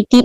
83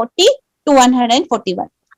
40 to 141।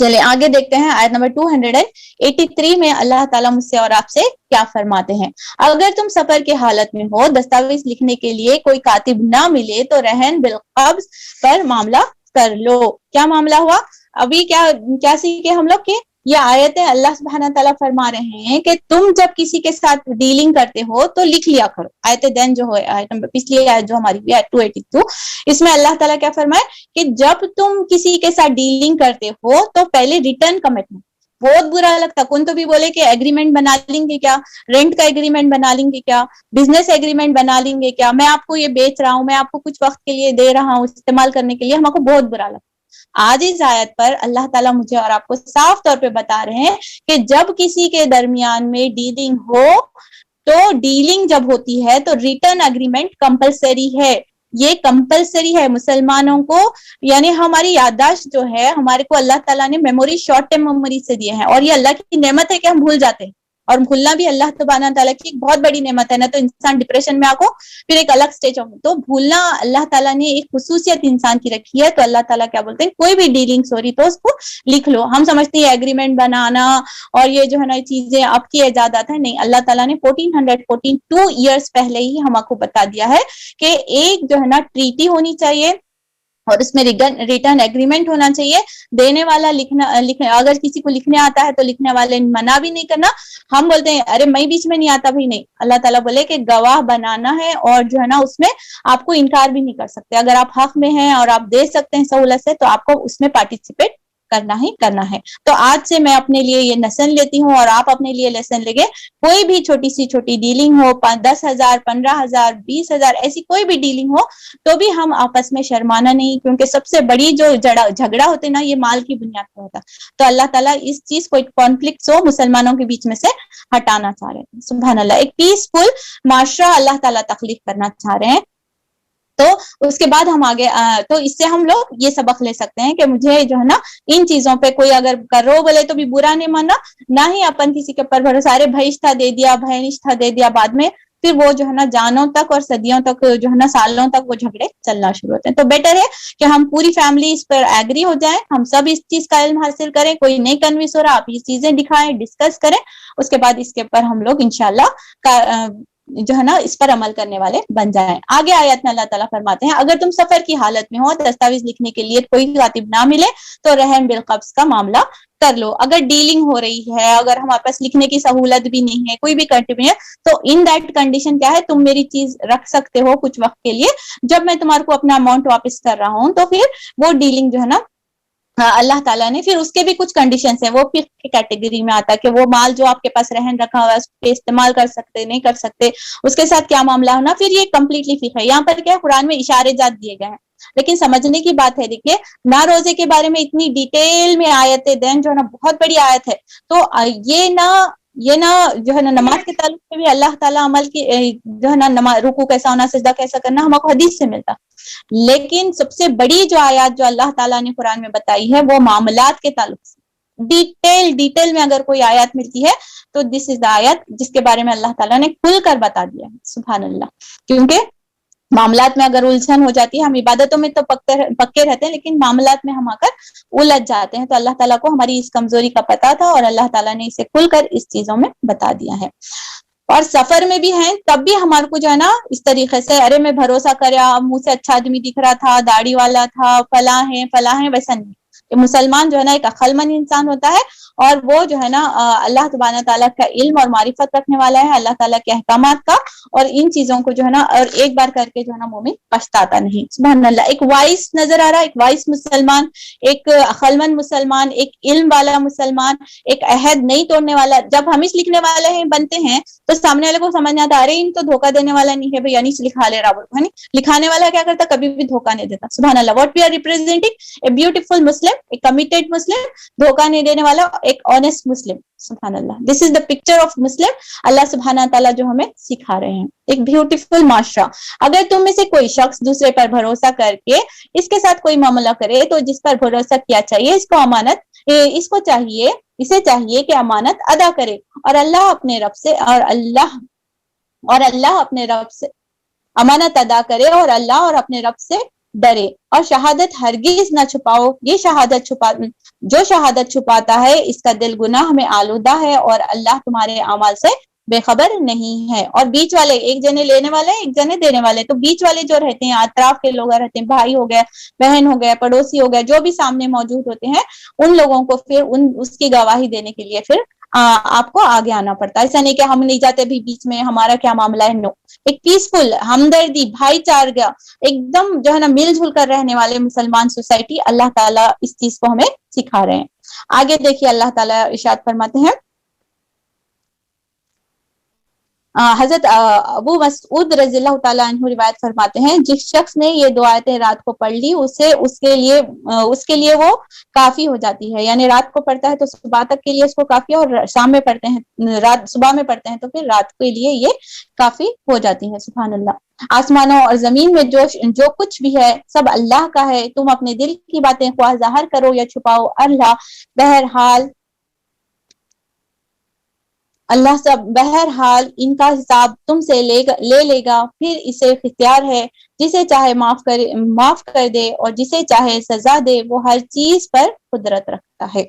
چلے آگے دیکھتے ہیں آیت نمبر 283 میں اللہ تعالیٰ مجھ سے اور آپ سے کیا فرماتے ہیں. اگر تم سفر کی حالت میں ہو، دستاویز لکھنے کے لیے کوئی کاتب نہ ملے تو رہن بالقبض پر معاملہ کر لو. کیا معاملہ ہوا؟ ابھی کیا سیکھے ہم لوگ کے یہ آیتیں اللہ سبحانہ تعالیٰ فرما رہے ہیں کہ تم جب کسی کے ساتھ ڈیلنگ کرتے ہو تو لکھ لیا کرو. آیت دین جو ہے آیت نمبر پچھلی آیت جو ہماری بھی 282، اس میں اللہ تعالیٰ کیا فرمائے کہ جب تم کسی کے ساتھ ڈیلنگ کرتے ہو تو پہلے ریٹرن کمٹمنٹ. بہت برا لگتا کون تو بھی بولے کہ ایگریمنٹ بنا لیں گے کیا، رینٹ کا ایگریمنٹ بنا لیں گے کیا، بزنس ایگریمنٹ بنا لیں گے کیا، میں آپ کو یہ بیچ رہا ہوں، میں آپ کو کچھ وقت کے لیے دے رہا ہوں استعمال کرنے کے لیے، ہم کو بہت برا لگتا. آج اس آیت پر اللہ تعالیٰ مجھے اور آپ کو صاف طور پہ بتا رہے ہیں کہ جب کسی کے درمیان میں ڈیلنگ ہو تو ڈیلنگ جب ہوتی ہے تو ریٹرن اگریمنٹ کمپلسری ہے. یہ کمپلسری ہے مسلمانوں کو، یعنی ہماری یادداشت جو ہے ہمارے کو اللہ تعالیٰ نے میموری شارٹ ٹرم میموری سے دیے ہیں، اور یہ اللہ کی نعمت ہے کہ ہم بھول جاتے ہیں، اور بھولنا بھی اللہ سبحانہ تعالیٰ کی ایک بہت بڑی نعمت ہے. نہ تو انسان ڈپریشن میں آکو پھر ایک الگ سٹیج ہو، تو بھولنا اللہ تعالیٰ نے ایک خصوصیت انسان کی رکھی ہے. تو اللہ تعالیٰ کیا بولتے ہیں کوئی بھی ڈیلنگس ہو رہی تو اس کو لکھ لو. ہم سمجھتے ہیں ایگریمنٹ بنانا اور یہ جو ہے نا چیزیں آپ کی ایجادات ہیں، نہیں، اللہ تعالیٰ نے 1442 ایئرس پہلے ہی ہم کو بتا دیا ہے کہ ایک جو ہے نا ٹریٹی ہونی چاہیے اور اس میں ریٹرن ایگریمنٹ ہونا چاہیے. دینے والا لکھنا اگر کسی کو لکھنے آتا ہے تو لکھنے والے منع بھی نہیں کرنا. ہم بولتے ہیں ارے میں بیچ میں نہیں آتا بھی، نہیں، اللہ تعالیٰ بولے کہ گواہ بنانا ہے اور جو ہے نا اس میں آپ کو انکار بھی نہیں کر سکتے. اگر آپ حق میں ہیں اور آپ دے سکتے ہیں سہولت سے تو آپ کو اس میں پارٹیسپیٹ کرنا ہی کرنا ہے. تو آج سے میں اپنے لیے یہ لیسن لیتی ہوں اور آپ اپنے لیے لیسن لے گے. کوئی بھی چھوٹی سی چھوٹی ڈیلنگ ہو، 10,000 15,000 20,000 ایسی کوئی بھی ڈیلنگ ہو تو بھی ہم آپس میں شرمانا نہیں، کیونکہ سب سے بڑی جو جھگڑا ہوتے نا یہ مال کی بنیاد پر ہوتا. تو اللہ تعالیٰ اس چیز کو ایک کانفلکٹ ہو مسلمانوں کے بیچ میں سے ہٹانا چاہ رہے ہیں. سبحان اللہ، ایک پیسفل معاشرہ اللہ تعالیٰ تخلیق کرنا چاہ رہے ہیں. تو اس کے بعد ہم آگے تو اس سے ہم لوگ یہ سبق لے سکتے ہیں کہ مجھے جو ہے نا ان چیزوں پہ کوئی اگر کرو بولے تو بھی برا نہیں ماننا، نہ ہی اپن کسی کے اوپر بھروسہ. ارے بھائشتہ دے دیا، بہنشتہ دے دیا، بعد میں پھر وہ جو ہے نا جانوں تک اور صدیوں تک جو ہے نا سالوں تک وہ جھگڑے چلنا شروع ہوتے ہیں. تو بیٹر ہے کہ ہم پوری فیملی اس پر ایگری ہو جائیں، ہم سب اس چیز کا علم حاصل کریں. کوئی نہیں کنوینس ہو رہا آپ یہ چیزیں دکھائیں، ڈسکس کریں، اس کے بعد اس کے اوپر ہم لوگ انشاءاللہ جو ہے نا اس پر عمل کرنے والے بن جائیں. آگے آیت میں اللہ تعالیٰ فرماتے ہیں اگر تم سفر کی حالت میں ہو، دستاویز لکھنے کے لیے کوئی کاتب نہ ملے تو رہن بالقبض کا معاملہ کر لو. اگر ڈیلنگ ہو رہی ہے، اگر ہمارے پاس لکھنے کی سہولت بھی نہیں ہے، کوئی بھی کنٹری ہے، تو ان دیٹ کنڈیشن کیا ہے، تم میری چیز رکھ سکتے ہو کچھ وقت کے لیے. جب میں تمہارے کو اپنا اماؤنٹ واپس کر رہا ہوں تو پھر وہ ڈیلنگ جو ہے نا اللہ تعالیٰ نے پھر اس کے بھی کچھ کنڈیشنز ہیں، وہ پھر کیٹیگری میں آتا ہے کہ وہ مال جو آپ کے پاس رہن رکھا ہوا ہے اس پہ استعمال کر سکتے نہیں کر سکتے، اس کے ساتھ کیا معاملہ ہونا. پھر یہ کمپلیٹلی فقہ ہے. یہاں پر کیا قرآن میں اشارے جات دیے گئے ہیں، لیکن سمجھنے کی بات ہے. دیکھیے نہ روزے کے بارے میں اتنی ڈیٹیل میں آیتیں دین جو ہے نا بہت بڑی آیت ہے. تو یہ نہ جو ہے نا نماز کے تعلق سے بھی اللہ تعالیٰ عمل کی جو ہے نا رکوع کیسا ہونا، سجدہ کیسا کرنا ہم کو حدیث سے ملتا. لیکن سب سے بڑی جو آیات جو اللہ تعالیٰ نے قرآن میں بتائی ہے وہ معاملات کے تعلق سے ڈیٹیل میں اگر کوئی آیات ملتی ہے تو دس از دا آیت جس کے بارے میں اللہ تعالیٰ نے کھل کر بتا دیا ہے. سبحان اللہ. کیونکہ معاملات میں اگر الجھن ہو جاتی ہے، ہم عبادتوں میں تو پکے رہتے ہیں لیکن معاملات میں ہم آ کر الجھ جاتے ہیں. تو اللہ تعالیٰ کو ہماری اس کمزوری کا پتہ تھا اور اللہ تعالیٰ نے اسے کھل کر اس چیزوں میں بتا دیا ہے. اور سفر میں بھی ہیں تب بھی ہمارے کو جو ہے نا اس طریقے سے ارے میں بھروسہ کریا، منہ سے اچھا آدمی دکھ رہا تھا، داڑھی والا تھا، فلاں ہے ویسا نہیں. مسلمان جو ہے نا ایک عقل مند انسان ہوتا ہے اور وہ جو ہے نا اللہ سبحانہ تعالیٰ کا علم اور معرفت رکھنے والا ہے، اللہ تعالیٰ کے احکامات کا، اور ان چیزوں کو جو ہے نا اور ایک بار کر کے جو ہے نا مومن پچھتاتا نہیں. سبحان اللہ. ایک وائس نظر آ رہا، ایک وائس مسلمان، ایک عقل مند مسلمان، ایک علم والا مسلمان، ایک عہد نہیں توڑنے والا. جب ہم اس لکھنے والے ہیں بنتے ہیں تو سامنے والے کو سمجھ آتا ارے ان تو دھوکہ دینے والا نہیں ہے بھائی، یعنی لکھا لے رہا ہے. لکھانے والا کیا کرتا، کبھی بھی دھوکہ نہیں دیتا. سبحان اللہ. What we are representing, a beautiful Muslim, a committed Muslim, دھوکہ نہیں دینے والا، ایک آنےسٹ مسلم. سبحان اللہ. دس از دا پکچر آف مسلم. اللہ سبحانہ تعالیٰ جو ہمیں سکھا رہے ہیں ایک بیوٹیفل معاشرہ. اگر تم میں سے کوئی شخص دوسرے پر بھروسہ کر کے اس کے ساتھ کوئی معاملہ کرے تو جس پر بھروسہ کیا چاہیے اس کو امانت اسے چاہیے کہ امانت ادا کرے اور اللہ اپنے رب سے امانت ادا کرے اور اللہ اور اپنے رب سے ڈرے، اور شہادت ہرگز نہ چھپاؤ، یہ جو شہادت چھپاتا ہے اس کا دل گناہ میں آلودہ ہے، اور اللہ تمہارے اعمال سے بے خبر نہیں ہے۔ اور بیچ والے، ایک جنے لینے والے ایک جنے دینے والے، تو بیچ والے جو رہتے ہیں، اطراف کے لوگ رہتے ہیں، بھائی ہو گئے، بہن ہو گئے، پڑوسی ہو گئے، جو بھی سامنے موجود ہوتے ہیں، ان لوگوں کو پھر اس کی گواہی دینے کے لیے پھر آپ کو آگے آنا پڑتا ہے۔ ایسا نہیں کہ ہم نہیں جاتے بھی بیچ میں، ہمارا کیا معاملہ ہے، نو، ایک پیسفل، ہمدردی، بھائی چارہ، ایک دم جو ہے نا مل جل کر رہنے والے مسلمان سوسائٹی، اللہ تعالیٰ اس چیز کو ہمیں سکھا رہے ہیں۔ آگے دیکھیے اللہ تعالیٰ ارشاد فرماتے ہیں، حضرت ابو مسعود رضی اللہ تعالیٰ عنہ روایت فرماتے ہیں، جس شخص نے یہ دو آیتیں رات کو پڑھ لی، اس کے لیے وہ کافی ہو جاتی ہے، یعنی رات کو پڑھتا ہے تو صبح تک کے لیے اس کو کافی، اور شام میں پڑھتے ہیں، صبح میں پڑھتے ہیں تو پھر رات کے لیے یہ کافی ہو جاتی ہے۔ سبحان اللہ۔ آسمانوں اور زمین میں جو کچھ بھی ہے سب اللہ کا ہے، تم اپنے دل کی باتیں خواہ ظاہر کرو یا چھپاؤ، بہرحال ان کا حساب تم سے لے لے گا، پھر اسے اختیار ہے، جسے چاہے معاف کر دے اور جسے چاہے سزا دے، وہ ہر چیز پر قدرت رکھتا ہے۔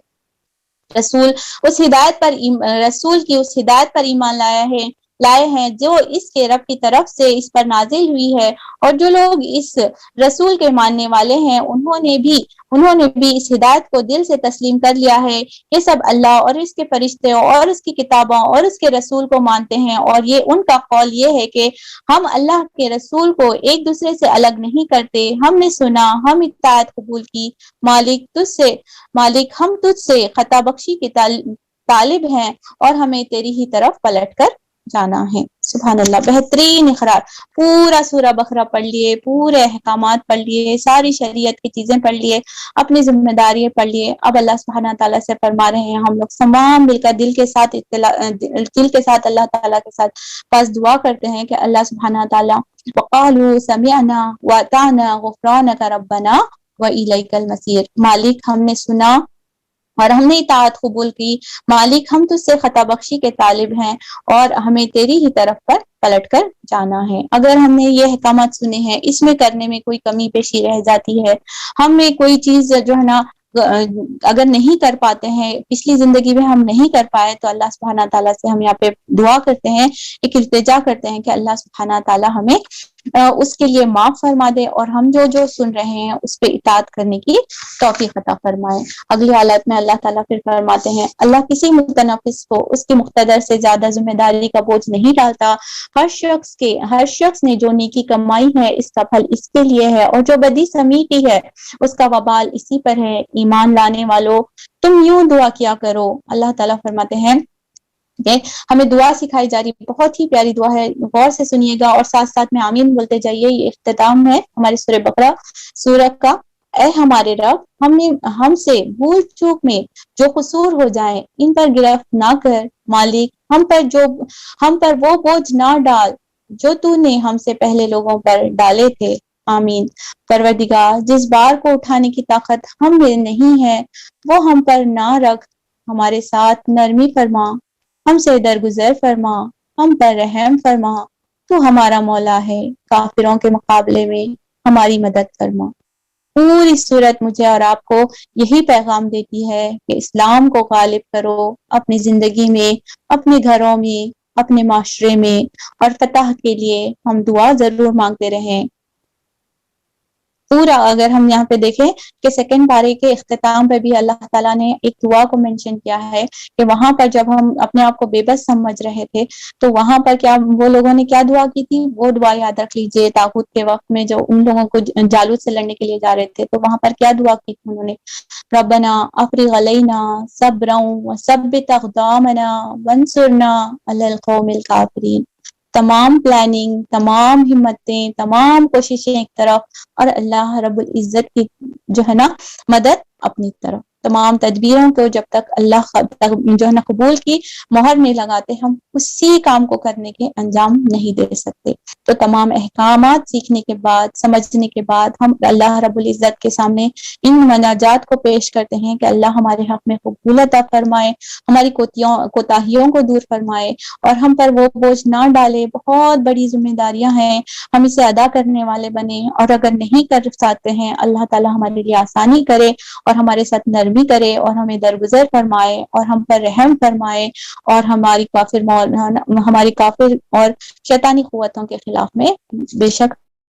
رسول کی اس ہدایت پر ایمان لائے ہیں جو اس کے رب کی طرف سے اس پر نازل ہوئی ہے، اور جو لوگ اس رسول کے ماننے والے ہیں انہوں نے بھی اس ہدایت کو دل سے تسلیم کر لیا ہے۔ یہ سب اللہ اور اس کے فرشتے اور اس کی کتابوں اور اس کے رسول کو مانتے ہیں، اور یہ ان کا قول یہ ہے کہ ہم اللہ کے رسول کو ایک دوسرے سے الگ نہیں کرتے، ہم نے سنا، ہم اطاعت قبول کی، مالک ہم تجھ سے خطا بخشی کے طالب ہیں، اور ہمیں تیری ہی طرف پلٹ کر جانا ہے۔ سبحان اللہ۔ بہترین اقرار، پورا سورہ بقرہ پڑھ لیے، پورے احکامات پڑھ لیے، ساری شریعت کی چیزیں پڑھ لیے، اپنی ذمہ داری پڑھ لیے۔ اب اللہ سبحانہ تعالیٰ سے فرما رہے ہیں، ہم لوگ تمام مل کر دل کے ساتھ اللہ تعالیٰ کے ساتھ پاس دعا کرتے ہیں کہ اللہ سبحانہ تعالیٰ وقالوا سمعنا واطعنا غفرانک ربنا والیک المصیر، مالک ہم نے سنا اور ہم نے اطاعت قبول کی، مالک ہم تجھ سے خطا بخشی کے طالب ہیں، اور ہمیں تیری ہی طرف پر پلٹ کر جانا ہے۔ اگر ہم نے یہ احکامات سنے ہیں، اس میں کرنے میں کوئی کمی پیشی رہ جاتی ہے، ہم میں کوئی چیز جو ہے نا اگر نہیں کر پاتے ہیں، پچھلی زندگی میں ہم نہیں کر پائے، تو اللہ سبحانہ تعالیٰ سے ہم یہاں پہ دعا کرتے ہیں، ایک التجا کرتے ہیں کہ اللہ سبحانہ تعالیٰ ہمیں اس کے لیے معاف فرما دے، اور ہم جو سن رہے ہیں اس پہ اطاعت کرنے کی توفیق عطا فرمائے۔ اگلی حالت میں اللہ تعالیٰ پھر فرماتے ہیں، اللہ کسی متنفس کو اس کے مقتدر سے زیادہ ذمہ داری کا بوجھ نہیں ڈالتا، ہر شخص نے جو نیکی کمائی ہے اس کا پھل اس کے لیے ہے، اور جو بدی سمیٹی ہے اس کا وبال اسی پر ہے۔ ایمان لانے والو، تم یوں دعا کیا کرو۔ اللہ تعالیٰ فرماتے ہیں کہ ہمیں دعا سکھائی جا رہی، بہت ہی پیاری دعا ہے، غور سے سنیے گا اور ساتھ ساتھ میں آمین بولتے جائیے۔ یہ اختتام ہے ہماری سورہ بقرہ سورت کا۔ اے ہمارے رب، ہم سے بھول چوک میں جو قصور ہو جائیں ان پر گرفت نہ کر، مالک ہم پر وہ بوجھ نہ ڈال جو تو نے ہم سے پہلے لوگوں پر ڈالے تھے، آمین۔ پروردگار، جس بار کو اٹھانے کی طاقت ہم میں نہیں ہے وہ ہم پر نہ رکھ، ہمارے ساتھ نرمی فرما، ہم سے درگزر فرما، ہم پر رحم فرما، تو ہمارا مولا ہے، کافروں کے مقابلے میں ہماری مدد فرما۔ پوری صورت مجھے اور آپ کو یہی پیغام دیتی ہے کہ اسلام کو غالب کرو اپنی زندگی میں، اپنے گھروں میں، اپنے معاشرے میں، اور فتح کے لیے ہم دعا ضرور مانگتے رہیں۔ پورا اگر ہم یہاں پہ دیکھیں کہ سیکنڈ پارے کے اختتام پہ بھی اللہ تعالیٰ نے ایک دعا کو مینشن کیا ہے کہ وہاں پر جب ہم اپنے آپ کو بے بس سمجھ رہے تھے تو وہاں پر کیا وہ لوگوں نے کیا دعا کی تھی، وہ دعا یاد رکھ لیجئے۔ طاغوت کے وقت میں جو ان لوگوں کو جالوت سے لڑنے کے لیے جا رہے تھے تو وہاں پر کیا دعا کی تھی انہوں نے، ربنا افرغ علینا صبرا وثبت اقدامنا وانصرنا علی القوم الکافرین۔ تمام پلاننگ، تمام ہمتیں، تمام کوششیں ایک طرف، اور اللہ رب العزت کی جو ہے نا مدد اپنی طرف۔ تمام تدبیروں کو جب تک اللہ جو ہے نا قبول کی مہر نہیں لگاتے، ہم اسی کام کو کرنے کے انجام نہیں دے سکتے۔ تو تمام احکامات سیکھنے کے بعد، سمجھنے کے بعد ہم اللہ رب العزت کے سامنے ان مناجات کو پیش کرتے ہیں کہ اللہ ہمارے حق میں قبول عطا فرمائے، ہماری کوتاہیوں کو دور فرمائے اور ہم پر وہ بوجھ نہ ڈالے۔ بہت بڑی ذمہ داریاں ہیں، ہم اسے ادا کرنے والے بنے، اور اگر نہیں کر سکتے ہیں اللہ تعالیٰ ہمارے لیے آسانی کرے اور ہمارے ساتھ نرمی کرے اور ہمیں درگزر فرمائے اور ہم پر رحم فرمائے اور ہماری کافر اور شیطانی قوتوں کے خلاف میں بے شک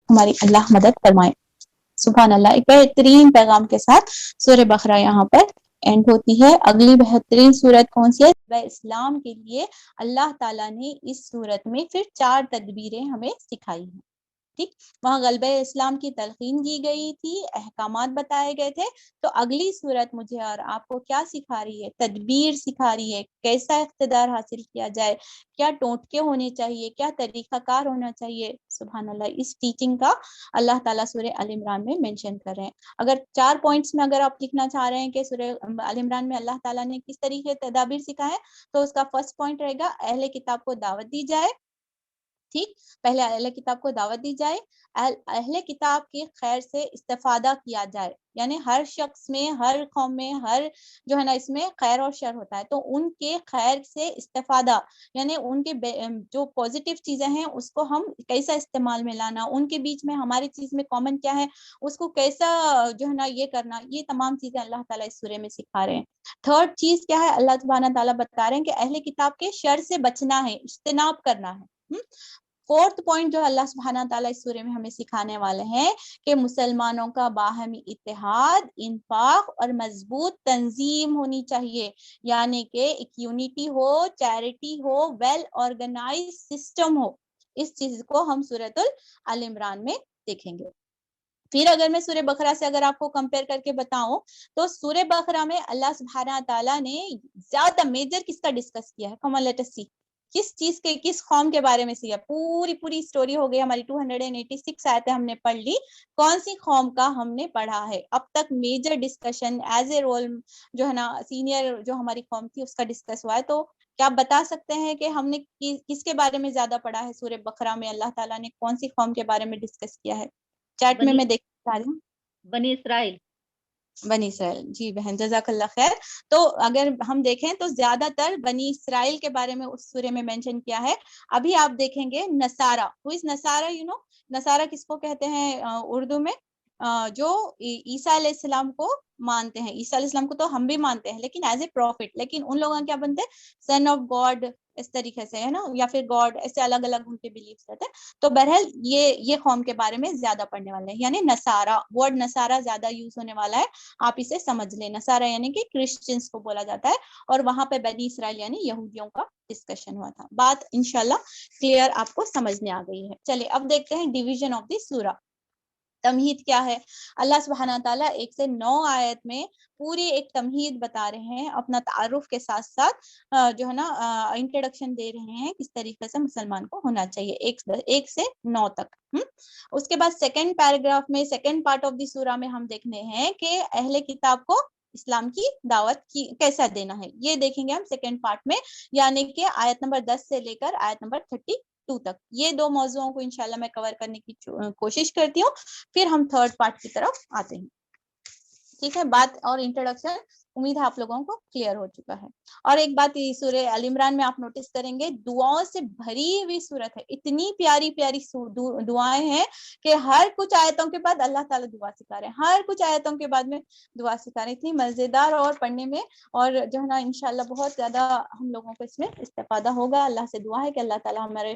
ہماری اللہ مدد فرمائے۔ سبحان اللہ۔ ایک بہترین پیغام کے ساتھ سورہ بقرہ یہاں پر اینڈ ہوتی ہے۔ اگلی بہترین سورت کون سی ہے؟ اسلام کے لیے اللہ تعالیٰ نے اس سورت میں پھر 4 تدبیریں ہمیں سکھائی ہیں، ٹھیک، وہاں غلبہ اسلام کی تلقین کی گئی تھی، احکامات بتائے گئے تھے، تو اگلی صورت مجھے اور آپ کو کیا سکھا رہی ہے؟ تدبیر سکھا رہی ہے، کیسا اقتدار حاصل کیا جائے، کیا ٹوٹکے ہونے چاہیے، کیا طریقہ کار ہونا چاہیے۔ سبحان اللہ، اس ٹیچنگ کا اللہ تعالیٰ سورہ آل عمران میں مینشن کر رہے ہیں۔ اگر 4 پوائنٹس میں اگر آپ لکھنا چاہ رہے ہیں کہ سورہ آل عمران میں اللہ تعالیٰ نے کس طریقے تدابیر سکھائے، تو اس کا فرسٹ پوائنٹ رہے گا اہل کتاب کو دعوت دی جائے، ٹھیک، پہلے اہل کتاب کو دعوت دی جائے، اہل کتاب کے خیر سے استفادہ کیا جائے، یعنی ہر شخص میں، ہر قوم میں، ہر جو ہے نا اس میں خیر اور شر ہوتا ہے، تو ان کے خیر سے استفادہ، یعنی ان کے جو پازیٹیو چیزیں ہیں اس کو ہم کیسا استعمال میں لانا، ان کے بیچ میں ہماری چیز میں کامن کیا ہے اس کو کیسا جو ہے نا یہ کرنا، یہ تمام چیزیں اللہ تعالیٰ اس سورے میں سکھا رہے ہیں۔ تھرڈ چیز کیا ہے؟ اللہ سبحانہ تعالیٰ بتا رہے ہیں کہ اہل کتاب کے شر سے بچنا ہے، اجتناب کرنا ہے۔ فورتھ پوائنٹ جو اللہ سبحانہ تعالیٰ اس سورے میں ہمیں سکھانے والے ہیں کہ مسلمانوں کا باہمی اتحاد، انفاق اور مضبوط تنظیم ہونی چاہیے، یعنی کہ ایک یونٹی ہو، چیریٹی ہو، ویل آرگنائز سسٹم ہو۔ اس چیز کو ہم سورۃ آل عمران میں دیکھیں گے۔ پھر اگر میں سورہ بقرہ سے اگر آپ کو کمپیئر کر کے بتاؤں تو سورہ بقرہ میں اللہ سبحانہ تعالیٰ نے زیادہ میجر کس کا ڈسکس کیا ہے؟ کم آن لیٹ اس سی، کس چیز کے، کس قوم کے بارے میں سیا؟ پوری اسٹوری ہو گئی ہماری، 286 آیتیں ہم نے پڑھ لی، کون سی قوم کا ہم نے پڑھا ہے اب تک؟ Major discussion as a role جو ہے نا سینئر جو ہماری قوم تھی اس کا ڈسکس ہوا ہے۔ تو کیا آپ بتا سکتے ہیں کہ ہم نے کس کے بارے میں زیادہ پڑھا ہے؟ سورہ بقرہ میں اللہ تعالیٰ نے کون سی قوم کے بارے میں ڈسکس کیا ہے؟ چیٹ میں دیکھ رہی ہوں، بنی اسرائیل۔ بنی اسرائیل، جی بہن جزاک اللہ خیر۔ تو اگر ہم دیکھیں تو زیادہ تر بنی اسرائیل کے بارے میں اس سورے میں مینشن کیا ہے۔ ابھی آپ دیکھیں گے نصارہ، ہو از نصارہ، یو نو نصارہ کس کو کہتے ہیں اردو میں؟ جو عیسیٰ علیہ السلام کو مانتے ہیں۔ عیسیٰ علیہ السلام کو تو ہم بھی مانتے ہیں لیکن ایز اے پروفٹ، لیکن ان لوگوں کیا بنتے ہیں؟ سن آف گاڈ، اس طریقے سے ہے نا، یا پھر گاڈ، ایسے الگ الگ ان کے بلیفس رہتے ہیں۔ تو بہرحال یہ قوم کے بارے میں زیادہ پڑھنے والے ہیں، یعنی نصارہ، ورڈ نصارہ زیادہ یوز ہونے والا ہے، آپ اسے سمجھ لیں۔ نصارہ یعنی کہ کرسچنس کو بولا جاتا ہے، اور وہاں پہ بنی اسرائیل یعنی یہودیوں کا ڈسکشن ہوا تھا۔ بات انشاءاللہ کلیئر آپ کو سمجھنے آ گئی ہے۔ چلیے اب دیکھتے ہیں ڈیویژن آف دی سورہ، تمہید کیا ہے۔ اللہ سبحانہ تعالیٰ 1 سے 9 آیت میں پوری ایک تمہید بتا رہے ہیں، اپنا تعارف کے ساتھ ساتھ جو ہے نا انٹروڈکشن دے رہے ہیں کس طریقے سے مسلمان کو ہونا چاہیے 1 سے 9 تک۔ اس کے بعد سیکنڈ پیراگراف میں، سیکنڈ پارٹ آف دی سورہ میں ہم دیکھنے ہیں کہ اہل کتاب کو اسلام کی دعوت کی کیسا دینا ہے، یہ دیکھیں گے ہم سیکنڈ پارٹ میں، یعنی کہ آیت نمبر 10 سے لے کر آیت نمبر 32 تک۔ یہ 2 موضوعوں کو انشاءاللہ میں کور کرنے کی کوشش کرتی ہوں، پھر ہم تھرڈ پارٹ کی طرف آتے ہیں۔ ٹھیک ہے، بات اور انٹروڈکشن امید ہے آپ لوگوں کو کلیئر ہو چکا ہے۔ اور ایک بات سورہ آل عمران میں آپ نوٹس کریں گے دعاؤں سے بھری ہوئی سورت ہے، اتنی پیاری پیاری دعائیں ہیں کہ ہر کچھ آیتوں کے بعد اللہ تعالیٰ دعا سکھا رہے ہیں، ہر کچھ آیتوں کے بعد میں دعا سکھا رہے ہیں، اتنی مزیدار اور پڑھنے میں، اور جو ہے نا انشاءاللہ بہت زیادہ ہم لوگوں کو اس میں استفادہ ہوگا۔ اللہ سے دعا ہے کہ اللہ تعالیٰ ہمارے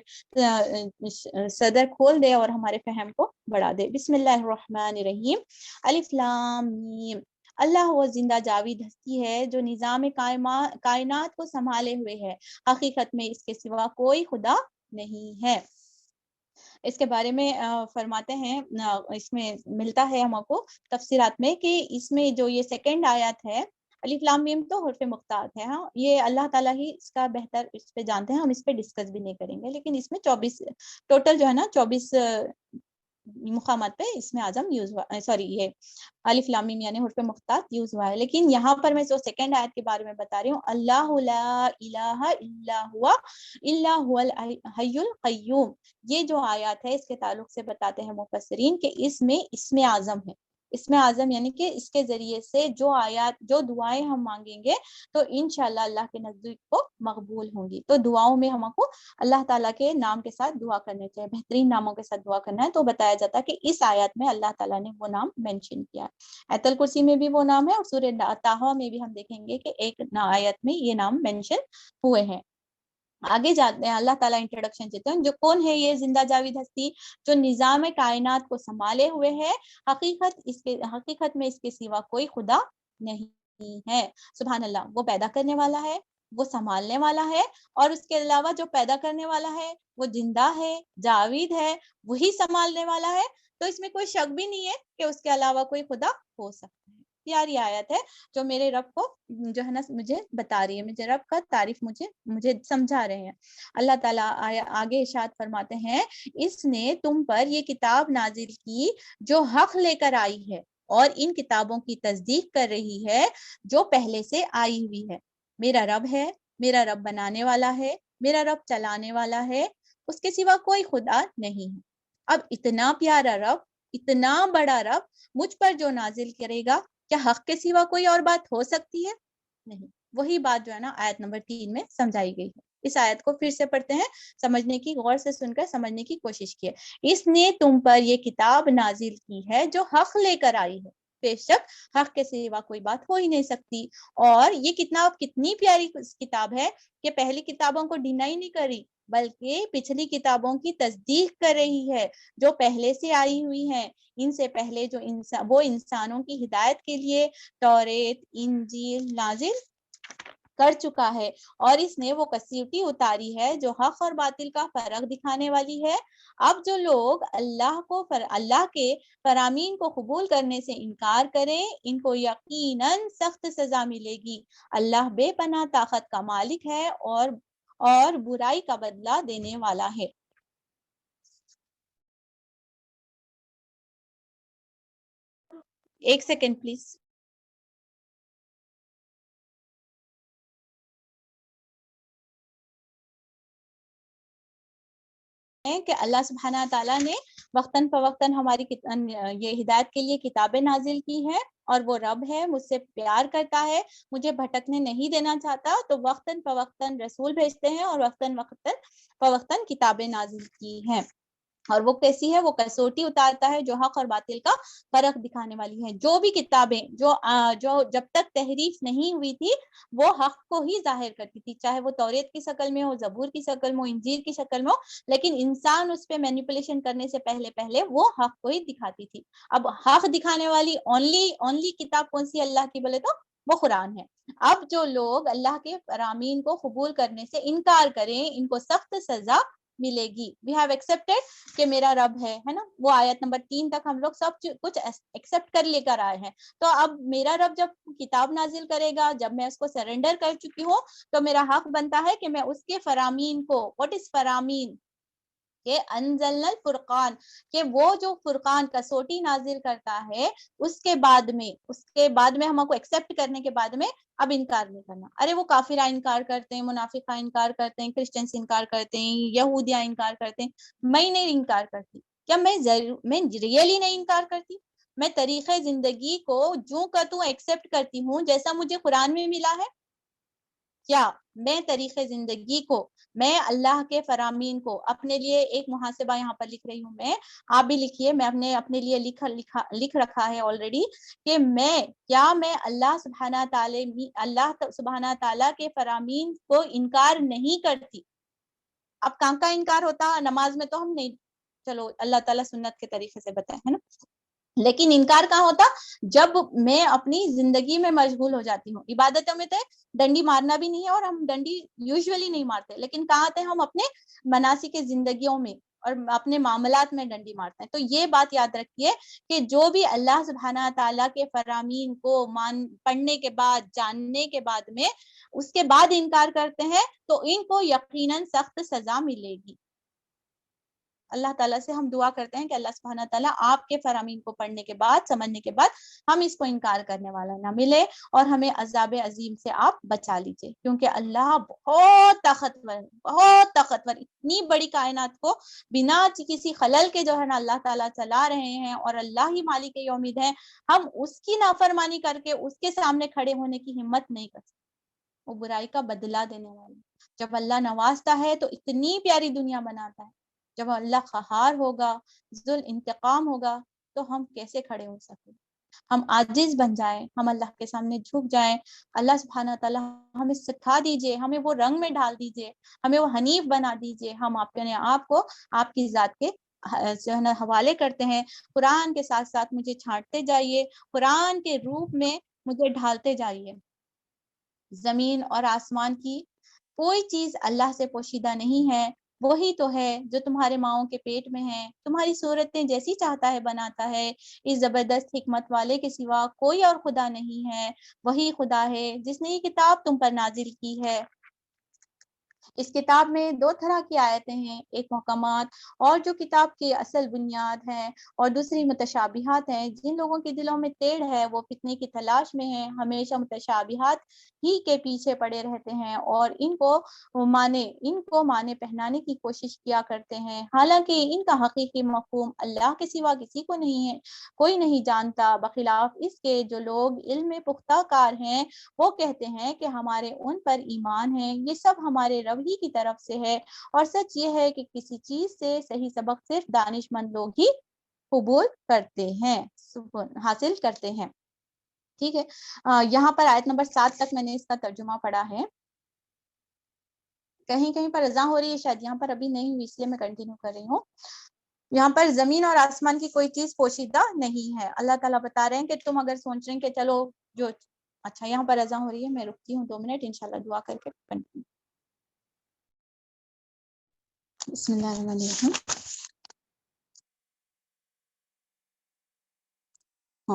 صدر کھول دے اور ہمارے فہم کو بڑھا دے۔ بسم اللہ الرحمن الرحیم، الف لام میم۔ اللہ وہ زندہ جاوید ہستی ہے جو نظام کائنات کو سنبھالے ہوئے ہے، حقیقت میں اس کے سوا کوئی خدا نہیں ہے۔ اس کے بارے میں فرماتے ہیں، اس میں ملتا ہے ہم کو تفسیرات میں کہ اس میں جو یہ سیکنڈ آیت ہے الف لام میم تو حرف مقطعات ہے، ہاں یہ اللہ تعالیٰ ہی اس کا بہتر اس پہ جانتے ہیں، ہم اس پہ ڈسکس بھی نہیں کریں گے، لیکن اس میں 24 ٹوٹل جو ہے نا 24 مقامات پہ اسم اعظم یوز ہوا، سوری یہ الف لام میم یعنی حرف مقطعات یوز ہوا ہے. لیکن یہاں پر میں جو سیکنڈ آیت کے بارے میں بتا رہی ہوں، اللہ لا الہ الا هو الحی القیوم، یہ جو آیات ہے اس کے تعلق سے بتاتے ہیں مفسرین کہ اس میں اسم اعظم ہے. اسم اعظم یعنی کہ اس کے ذریعے سے جو آیات جو دعائیں ہم مانگیں گے تو انشاءاللہ اللہ کے نزدیک کو مقبول ہوں گی. تو دعاؤں میں ہم کو اللہ تعالیٰ کے نام کے ساتھ دعا کرنے چاہیے، بہترین ناموں کے ساتھ دعا کرنا ہے. تو بتایا جاتا ہے کہ اس آیات میں اللہ تعالیٰ نے وہ نام مینشن کیا ہے. آیت الکرسی میں بھی وہ نام ہے، اور سورہ طٰہٰ میں بھی ہم دیکھیں گے کہ ایک آیت میں یہ نام مینشن ہوئے ہیں. آگے جاتے ہیں، اللہ تعالیٰ انٹروڈکشن دیتے ہیں. جو کون ہے یہ زندہ جاوید ہستی جو نظام کائنات کو سنبھالے ہوئے ہے، حقیقت میں اس کے سوا کوئی خدا نہیں ہے. سبحان اللہ، وہ پیدا کرنے والا ہے، وہ سنبھالنے والا ہے، اور اس کے علاوہ جو پیدا کرنے والا ہے وہ زندہ ہے، جاوید ہے، وہی سنبھالنے والا ہے. تو اس میں کوئی شک بھی نہیں ہے کہ اس کے علاوہ کوئی خدا ہو سکتا ہے. پیاری آیت ہے جو میرے رب کو جو ہے نا مجھے بتا رہی ہے، مجھے رب کا تعریف مجھے سمجھا رہے ہیں. اللہ تعالیٰ آگے ارشاد فرماتے ہیں، اس نے تم پر یہ کتاب نازل کی جو حق لے کر آئی ہے، اور ان کتابوں کی تصدیق کر رہی ہے جو پہلے سے آئی ہوئی ہے. میرا رب ہے، میرا رب بنانے والا ہے، میرا رب چلانے والا ہے، اس کے سوا کوئی خدا نہیں ہے. اب اتنا پیارا رب، اتنا بڑا رب مجھ پر جو نازل کرے گا، کیا حق کے سوا کوئی اور بات ہو سکتی ہے؟ نہیں. وہی بات جو ہے نا آیت نمبر 3 میں سمجھائی گئی ہے. اس آیت کو پھر سے پڑھتے ہیں، سمجھنے کی، غور سے سن کر سمجھنے کی کوشش کی. اس نے تم پر یہ کتاب نازل کی ہے جو حق لے کر آئی ہے. بے شک حق کے سوا کوئی بات ہو ہی نہیں سکتی. اور یہ کتاب کتنی پیاری کتاب ہے کہ پہلی کتابوں کو ڈینائی نہیں کری، بلکہ پچھلی کتابوں کی تصدیق کر رہی ہے جو پہلے سے آئی ہوئی ہیں. ان سے پہلے جو وہ انسانوں کی ہدایت کے لیے توریت، انجیل نازل کر چکا ہے، اور اس نے وہ کسوٹی اتاری ہے جو حق اور باطل کا فرق دکھانے والی ہے. اب جو لوگ اللہ کے فرامین کو قبول کرنے سے انکار کریں، ان کو یقیناً سخت سزا ملے گی. اللہ بے پناہ طاقت کا مالک ہے اور برائی کا بدلہ دینے والا ہے. ایک سیکنڈ پلیز. کہ اللہ سبحانہ تعالیٰ نے وقتاً فوقتاً ہماری یہ ہدایت کے لیے کتابیں نازل کی ہیں، اور وہ رب ہے، مجھ سے پیار کرتا ہے، مجھے بھٹکنے نہیں دینا چاہتا، تو وقتاً فوقتاً رسول بھیجتے ہیں اور وقتاً فوقتاً کتابیں نازل کی ہیں. اور وہ کیسی ہے؟ وہ کسوٹی اتارتا ہے جو حق اور باطل کا فرق دکھانے والی ہیں. جو بھی کتابیں جو جب تک تحریف نہیں ہوئی تھی وہ حق کو ہی ظاہر کرتی تھی، چاہے وہ توریت کی شکل میں ہو، زبور کی شکل میں ہو، انجیل کی شکل میں ہو، لیکن انسان اس پہ مینیپولیشن کرنے سے پہلے وہ حق کو ہی دکھاتی تھی. اب حق دکھانے والی اونلی کتاب کون سی اللہ کی بولے تو وہ قرآن ہے. اب جو لوگ اللہ کے فرامین کو قبول کرنے سے انکار کریں، ان کو سخت سزا ملے گی. وی ہیو ایکسپٹیڈ کہ میرا رب ہے نا. وہ آیت نمبر 3 تک ہم لوگ سب کچھ ایکسپٹ کر لے کر آئے ہیں. تو اب میرا رب جب کتاب نازل کرے گا، جب میں اس کو سرنڈر کر چکی ہوں، تو میرا حق بنتا ہے کہ میں اس کے فرامین کو، واٹ از فرامین، کہ انزلنا الفرقان، کہ وہ جو فرقان کسوٹی نازل کرتا ہے، اس کے بعد میں ہم کو ایکسپٹ کرنے کے بعد میں اب انکار نہیں کرنا. ارے وہ کافرہ انکار کرتے ہیں، منافقہ انکار کرتے ہیں، کرسچنز انکار کرتے ہیں، یہودیاں انکار کرتے ہیں، میں نہیں انکار کرتی. کیا میں ریئلی نہیں انکار کرتی؟ میں طریقہ زندگی کو جو کا تو ایکسپٹ کرتی ہوں جیسا مجھے قرآن میں ملا ہے. کیا میں طریقے زندگی کو، میں اللہ کے فرامین کو اپنے لیے ایک محاسبہ یہاں پر لکھ رہی ہوں، میں، آپ بھی لکھیے، میں اپنے لیے لکھ رکھا ہے آلریڈی کہ میں اللہ سبحانہ تعالیٰ کے فرامین کو انکار نہیں کرتی. اب کہاں کا انکار ہوتا؟ نماز میں تو ہم نہیں، چلو اللہ تعالیٰ سنت کے طریقے سے بتائے ہے نا. لیکن انکار کہاں ہوتا؟ جب میں اپنی زندگی میں مشغول ہو جاتی ہوں. عبادتوں میں تو ڈنڈی مارنا بھی نہیں ہے، اور ہم ڈنڈی یوزولی نہیں مارتے، لیکن کہاں آتے ہیں ہم اپنے مناسک زندگیوں میں اور اپنے معاملات میں ڈنڈی مارتے ہیں. تو یہ بات یاد رکھیے کہ جو بھی اللہ سبحانہ تعالیٰ کے فرامین کو پڑھنے کے بعد، جاننے کے بعد میں اس کے بعد انکار کرتے ہیں، تو ان کو یقیناً سخت سزا ملے گی. اللہ تعالیٰ سے ہم دعا کرتے ہیں کہ اللہ سبحانہ تعالیٰ آپ کے فرامین کو پڑھنے کے بعد سمجھنے کے بعد ہم اس کو انکار کرنے والا نہ ملے اور ہمیں عذاب عظیم سے آپ بچا لیجئے، کیونکہ اللہ بہت طاقتور اتنی بڑی کائنات کو بنا کسی خلل کے جو ہے نا اللہ تعالیٰ چلا رہے ہیں، اور اللہ ہی مالک یوم الدین ہے، ہم اس کی نافرمانی کر کے اس کے سامنے کھڑے ہونے کی ہمت نہیں کر سکتے۔ وہ برائی کا بدلہ دینے والا، جب اللہ نوازتا ہے تو اتنی پیاری دنیا بناتا ہے، جب اللہ قہار ہوگا، ذل انتقام ہوگا، تو ہم کیسے کھڑے ہو سکتے؟ ہم عاجز بن جائیں، ہم اللہ کے سامنے جھک جائیں، اللہ سبحانہ تعالیٰ ہمیں سکھا دیجئے، ہمیں وہ رنگ میں ڈال دیجئے، ہمیں وہ حنیف بنا دیجئے، ہم اپنے آپ کو آپ کی ذات کے جو ہے نا حوالے کرتے ہیں۔ قرآن کے ساتھ ساتھ مجھے چھانٹتے جائیے، قرآن کے روپ میں مجھے ڈھالتے جائیے۔ زمین اور آسمان کی کوئی چیز اللہ سے پوشیدہ نہیں ہے، وہی تو ہے جو تمہارے ماؤں کے پیٹ میں ہے، تمہاری صورتیں جیسی چاہتا ہے بناتا ہے، اس زبردست حکمت والے کے سوا کوئی اور خدا نہیں ہے، وہی خدا ہے جس نے یہ کتاب تم پر نازل کی ہے۔ اس کتاب میں دو طرح کی آیتیں ہیں، ایک محکمات اور جو کتاب کی اصل بنیاد ہے، اور دوسری متشابہات ہیں۔ جن لوگوں کے دلوں میں ٹیڑھ ہے وہ فتنے کی تلاش میں ہیں، ہمیشہ متشابہات ہی کے پیچھے پڑے رہتے ہیں اور ان کو معنی پہنانے کی کوشش کیا کرتے ہیں، حالانکہ ان کا حقیقی مفہوم اللہ کے سوا کسی کو نہیں ہے، کوئی نہیں جانتا، بخلاف اس کے جو لوگ علم میں پختہ کار ہیں وہ کہتے ہیں کہ ہمارے ان پر ایمان ہے، یہ سب ہمارے رب ہی کی طرف سے ہے، اور سچ یہ ہے کہ کسی چیز سے صحیح سبق صرف دانش مند لوگ ہی قبول کرتے ہیں، حاصل کرتے ہیں۔ ٹھیک ہے، یہاں پر آیت نمبر 7 تک میں نے اس کا ترجمہ پڑھا ہے۔ کہیں کہیں پر اذان ہو رہی ہے، شاید یہاں پر ابھی نہیں ہوئی، اس لیے میں کنٹینیو کر رہی ہوں۔ یہاں پر زمین اور آسمان کی کوئی چیز پوشیدہ نہیں ہے۔ اللہ تعالیٰ بتا رہے ہیں کہ تم اگر سوچ رہے ہیں کہ چلو جو اچھا یہاں پر اذان ہو رہی ہے، میں رکتی ہوں 2 منٹ، انشاءاللہ دعا کر کے کنٹینیو۔ بسم اللہ الرحمن الرحیم۔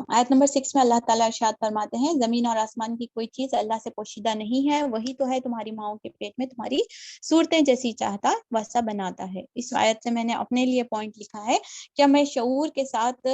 آیت نمبر 6 میں اللہ تعالیٰ ارشاد فرماتے ہیں، زمین اور آسمان کی کوئی چیز اللہ سے پوشیدہ نہیں ہے، وہی تو ہے تمہاری ماؤں کے پیٹ میں تمہاری صورتیں جیسی چاہتا ویسا بناتا ہے۔ اس آیت سے میں نے اپنے لیے پوائنٹ لکھا ہے کہ میں شعور کے ساتھ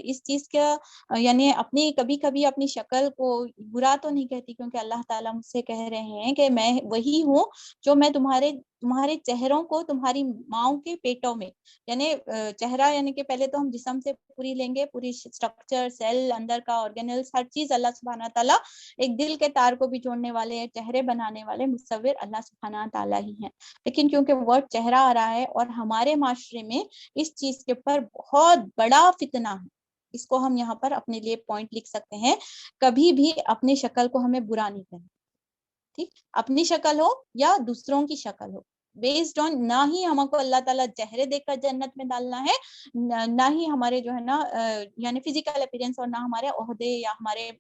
اس چیز کا یعنی اپنی کبھی کبھی اپنی شکل کو برا تو نہیں کہتی، کیونکہ اللہ تعالیٰ مجھ سے کہہ رہے ہیں کہ میں وہی ہوں جو میں تمہارے چہروں کو تمہاری ماؤں کے پیٹوں میں، یعنی چہرہ یعنی کہ پہلے تو ہم جسم سے پوری لیں گے، پوری سٹرکچر، سیل، اندر کا آرگینلز، ہر چیز اللہ سبحانہ تعالیٰ، ایک دل کے تار کو بھی جوڑنے والے، چہرے بنانے والے مصور اللہ سبحانہ تعالیٰ ہی ہیں۔ لیکن کیونکہ ورڈ چہرہ آ رہا ہے اور ہمارے معاشرے میں اس چیز کے اوپر بہت بڑا فتنہ ہے، اس کو ہم یہاں پر اپنے لیے پوائنٹ لکھ سکتے ہیں، کبھی بھی اپنی شکل کو ہمیں برا نہیں کرنا، ٹھیک، اپنی شکل ہو یا دوسروں کی شکل ہو، بیسڈ آن، نہ ہی ہم کو اللہ تعالیٰ چہرے دیکھ کر جنت میں ڈالنا ہے، نہ ہی ہمارے جو ہے نا یعنی فزیکل اپیرنس، اور نہ ہمارے عہدے یا ہمارے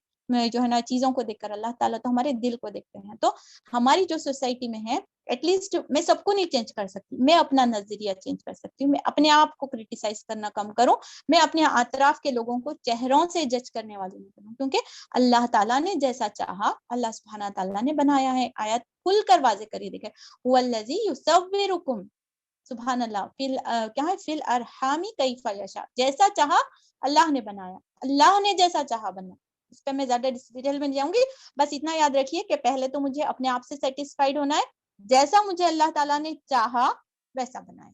جو ہے نا چیزوں کو دیکھ کر، اللہ تعالیٰ تو ہمارے دل کو دیکھتے ہیں۔ تو ہماری جو سوسائٹی میں ہے، ایٹ لیسٹ میں سب کو نہیں چینج کر سکتی، میں اپنا نظریہ چینج کر سکتی ہوں، میں اپنے آپ کو کرٹیسائز کرنا کم کروں، میں اپنے اطراف کے لوگوں کو چہروں سے جج کرنے والی نہیں کروں، کیونکہ اللہ تعالیٰ نے جیسا چاہا اللہ سبحانہ تعالیٰ نے بنایا ہے۔ آیت کھل کر واضح کری دیکھے، هو الذی یصورکم، سبحان اللہ، کیا ہے، فی الارحام کیف یشاء، جیسا چاہا اللہ نے بنایا، اللہ نے جیسا چاہا بنا۔ اس پہ میں زیادہ ڈیٹیل میں نہیں جاؤں گی، بس اتنا یاد رکھیے کہ پہلے تو مجھے اپنے آپ سے سیٹسفائیڈ ہونا ہے، جیسا مجھے اللہ تعالیٰ نے چاہا ویسا بنایا،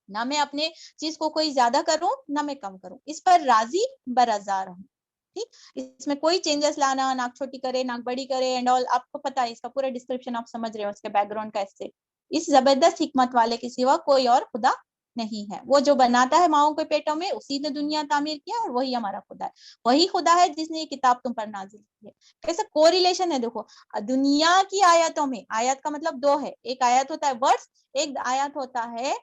نہ میں اپنے چیز کو کوئی زیادہ کروں نہ میں کم کروں، اس پر راضی برضا رہوں، ٹھیک، اس میں کوئی چینجز لانا، ناک چھوٹی کرے ناک بڑی کرے اینڈ آل، آپ کو پتا ہے اس کا پورا ڈسکرپشن آپ سمجھ رہے ہو، اس کے بیک گراؤنڈ کا، ایسے اس زبردست حکمت والے کے سوا کوئی اور خدا نہیں ہے، وہ جو بناتا ہے ماؤں کے پیٹوں میں، اسی نے دنیا تعمیر کیا، اور وہی ہمارا خدا ہے، وہی خدا ہے جس نے یہ کتاب تم پر نازل کی ہے۔ کیسے کو ریلیشن ہے، دیکھو دنیا کی آیتوں میں، آیت کا مطلب دو ہے، ایک آیت ہوتا ہے ورڈز، ایک آیت ہوتا ہے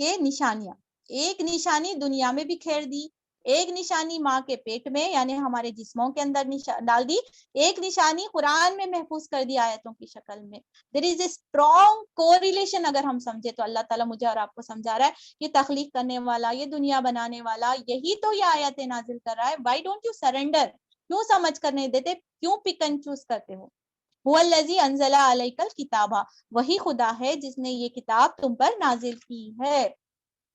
کہ نشانیاں، ایک نشانی دنیا میں بھی کھیر دی، ایک نشانی ماں کے پیٹ میں یعنی ہمارے جسموں کے اندر ڈال دی، ایک نشانی قرآن میں محفوظ کر دی آیتوں کی شکل میں۔ دیر از اے اسٹرانگ کوریلیشن، اگر ہم سمجھے تو اللہ تعالیٰ مجھے اور آپ کو سمجھا رہا ہے، یہ تخلیق کرنے والا، یہ دنیا بنانے والا، یہی تو یہ آیتیں نازل کر رہا ہے۔ وائی ڈونٹ یو سرنڈر، کیوں سمجھ کر نہیں دیتے، کیوں پک اینڈ چوز کرتے ہو؟ هو الذی انزل علیک الکتاب، وہی خدا ہے جس نے یہ کتاب تم پر نازل کی ہے۔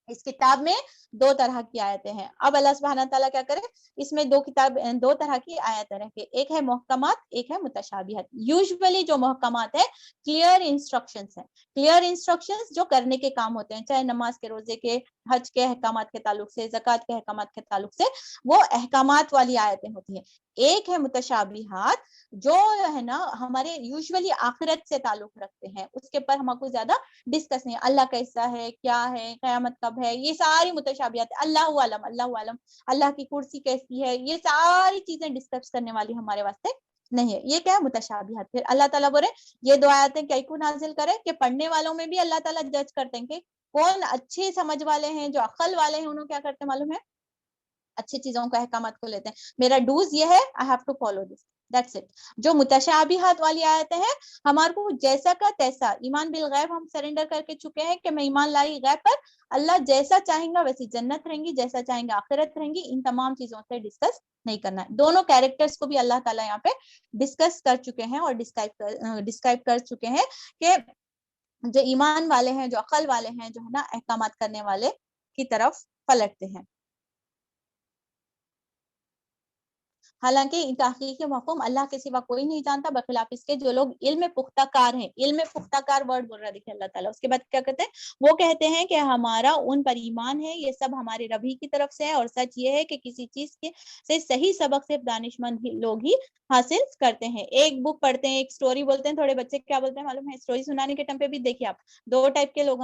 اس کتاب میں 2 طرح کی آیتیں ہیں. اب اللہ سبحانہ تعالیٰ کیا کرے, اس میں 2 طرح کی آیتیں رکھے, ایک ہے محکمات, ایک ہے متشابہات. یوزولی جو محکمات ہے کلیئر انسٹرکشنز ہیں, کلیئر انسٹرکشنز جو کرنے کے کام ہوتے ہیں, چاہے نماز کے, روزے کے, حج کے احکامات کے تعلق سے, زکوٰۃ کے احکامات کے تعلق سے, وہ احکامات والی آیتیں ہوتی ہیں. ایک ہے متشابہات جو ہے نا ہمارے یوزولی آخرت سے تعلق رکھتے ہیں, اس کے پر ہم کو زیادہ ڈسکس نہیں, اللہ کیسا ہے, کیا ہے, قیامت کب ہے, یہ ساری متشابہات, اللہ علم, اللہ علم, اللہ کی کرسی کیسی ہے, یہ ساری چیزیں ڈسکس کرنے والی ہمارے واسطے نہیں ہے. یہ کیا ہے متشابہات. پھر اللہ تعالیٰ بولے یہ 2 آیتیں کیوں نازل کرے کہ پڑھنے والوں میں بھی اللہ تعالیٰ جج کرتے ہیں کہ کون اچھی سمجھ والے ہیں, جو عقل والے ہیں, انہوں کیا کرتے ہیں معلوم ہے, اچھی چیزوں کو احکامات کو لیتے ہیں. میرا ڈوز یہ ہے, I have to follow this, that's it. جو متشابہات والی آیتیں ہیں ہمارے کو جیسا کا تیسا, ایمان بالغیب ہم سرنڈر کر کے چکے ہیں کہ میں ایمان لائی غیب پر, اللہ جیسا چاہیں گا ویسی جنت رہیں گی, جیسا چاہیں گا آخرت رہیں گی, ان تمام چیزوں سے ڈسکس نہیں کرنا ہے. دونوں کیریکٹرز کو بھی اللہ تعالیٰ یہاں پہ ڈسکس کر چکے ہیں اور ڈسکرائب کر چکے ہیں کہ جو ایمان والے ہیں, جو عقل والے ہیں, جو ہے نا احکامات کرنے والے کی طرف پلٹتے ہیں. حالانکہ تحقیق مفہوم اللہ کے سوا کوئی نہیں جانتا, بخلاف اس کے جو لوگ علم پختہ کار ہیں. علم پختہ کار ورڈ بول رہا دیکھیں اللہ تعالیٰ. اس کے بعد کیا کہتے ہیں, وہ کہتے ہیں کہ ہمارا ان پر ایمان ہے, یہ سب ہمارے رب ہی کی طرف سے ہے, اور سچ یہ ہے کہ کسی چیز کے سے صحیح سبق صرف دانشمند لوگ ہی حاصل کرتے ہیں. ایک بک پڑھتے ہیں, ایک سٹوری بولتے ہیں, تھوڑے بچے کیا بولتے ہیں معلوم ہے, سٹوری سنانے کے ٹائم پہ بھی دیکھیے آپ 2 ٹائپ کے لوگ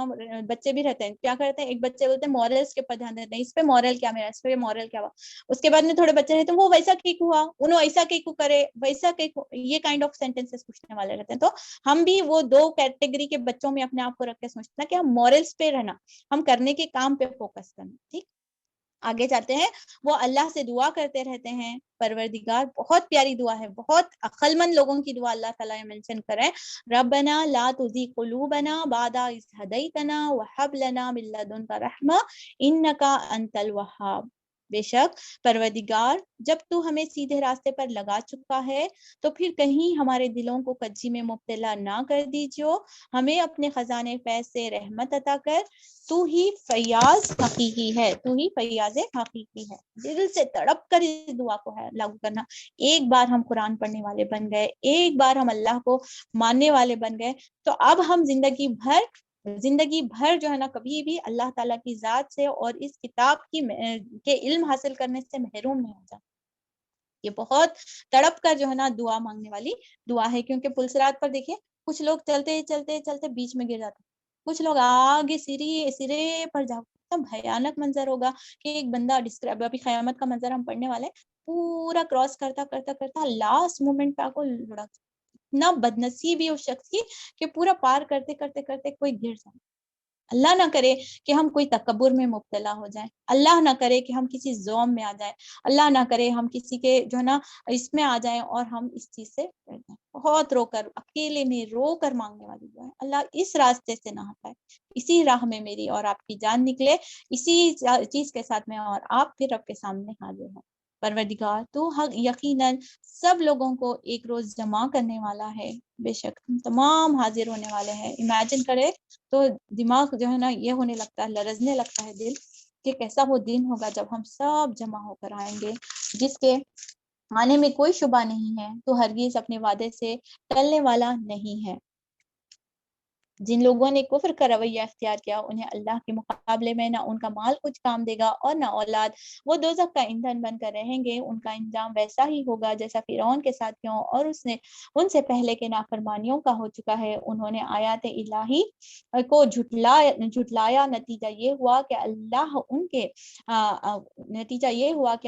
بچے بھی رہتے ہیں. کیا کرتے ہیں, ایک بچے بولتے ہیں مورلس کے اوپر دھیان دیتے ہیں, اس پہ مورل کیا میرا, اس پہ مورل کیا ہوا. اس کے بعد میں تھوڑے بچے رہتے ہیں وہ ویسا کیوں ہوا, انہوں ایسا کیوں کرے, ویسا کیوں, یہ کائنڈ آف سینٹینسز پوچھنے والے رہتے ہیں. تو ہم بھی وہ 2 کیٹیگری کے بچوں میں اپنے آپ کو رکھ کے سوچنا کہ ہم مورلس پہ رہنا, ہم کرنے کے کام پہ فوکس کرنا. ٹھیک, آگے جاتے ہیں. وہ اللہ سے دعا کرتے رہتے ہیں, پروردگار, بہت پیاری دعا ہے, بہت عقل مند لوگوں کی دعا اللہ تعالیٰ مینشن کریں, ربنا لا تزغ قلوبنا بعد اذ ہدیتنا وہب لنا من لدنک رحمہ انک انت الوہاب. بے شک پروردگار جب تو ہمیں سیدھے راستے پر لگا چکا ہے تو پھر کہیں ہمارے دلوں کو کجی میں مبتلا نہ کر دیجیے, ہمیں اپنے خزانے فیض سے رحمت عطا کر, تو ہی فیاض حقیقی ہے, تو ہی فیاض حقیقی ہے. دل سے تڑپ کر اس دعا کو ہے لاگو کرنا. ایک بار ہم قرآن پڑھنے والے بن گئے, ایک بار ہم اللہ کو ماننے والے بن گئے, تو اب ہم زندگی بھر جو ہے نا کبھی بھی اللہ تعالیٰ کی ذات سے اور اس کتاب کے علم حاصل کرنے سے محروم نہیں ہو جاتا. یہ بہت تڑپ کر جو ہے نا دعا مانگنے والی دعا ہے, کیونکہ پلسرات پر دیکھیے کچھ لوگ چلتے چلتے چلتے بیچ میں گر جاتے, کچھ لوگ آگے سرے پر جا, بھیانک منظر ہوگا کہ ایک بندہ ڈسکرائب, ابھی قیامت کا منظر ہم پڑھنے والے, پورا کراس کرتا کرتا کرتا لاسٹ مومنٹ پہ آ کو لڑا, اتنا بدنصیبی اس شخص کی کہ پورا پار کرتے کرتے کرتے کوئی گر جائے. اللہ نہ کرے کہ ہم کوئی تکبر میں مبتلا ہو جائیں, اللہ نہ کرے کہ ہم کسی ظلم میں آ جائیں, اللہ نہ کرے ہم کسی کے جو ہے نا اس میں آ جائیں اور ہم اس چیز سے ڈر جائیں. بہت رو کر, اکیلے میں رو کر مانگنے والی دعا ہے. اللہ اس راستے سے نہ ہٹائے, اسی راہ میں میری اور آپ کی جان نکلے, اسی چیز کے ساتھ میں اور آپ پھر رب کے سامنے حاضر ہوں. پروردگار تو یقیناً سب لوگوں کو ایک روز جمع کرنے والا ہے, بے شک ہم تمام حاضر ہونے والے ہیں. امیجن کرے تو دماغ جو ہے نا یہ ہونے لگتا ہے, لرزنے لگتا ہے دل, کہ کیسا وہ دن ہوگا جب ہم سب جمع ہو کر آئیں گے, جس کے آنے میں کوئی شبہ نہیں ہے, تو ہرگز اپنے وعدے سے ٹلنے والا نہیں ہے. جن لوگوں نے کفر کا رویہ اختیار کیا انہیں اللہ کے مقابلے میں نہ ان کا مال کچھ کام دے گا اور نہ اولاد, وہ دوزخ کا ایندھن بن کر رہیں گے. ان کا انجام ویسا ہی ہوگا جیسا فرعون کے ساتھیوں اور ان سے پہلے کے نافرمانیوں کا ہو چکا ہے. انہوں نے آیات الہی کو جھٹلایا, نتیجہ یہ ہوا کہ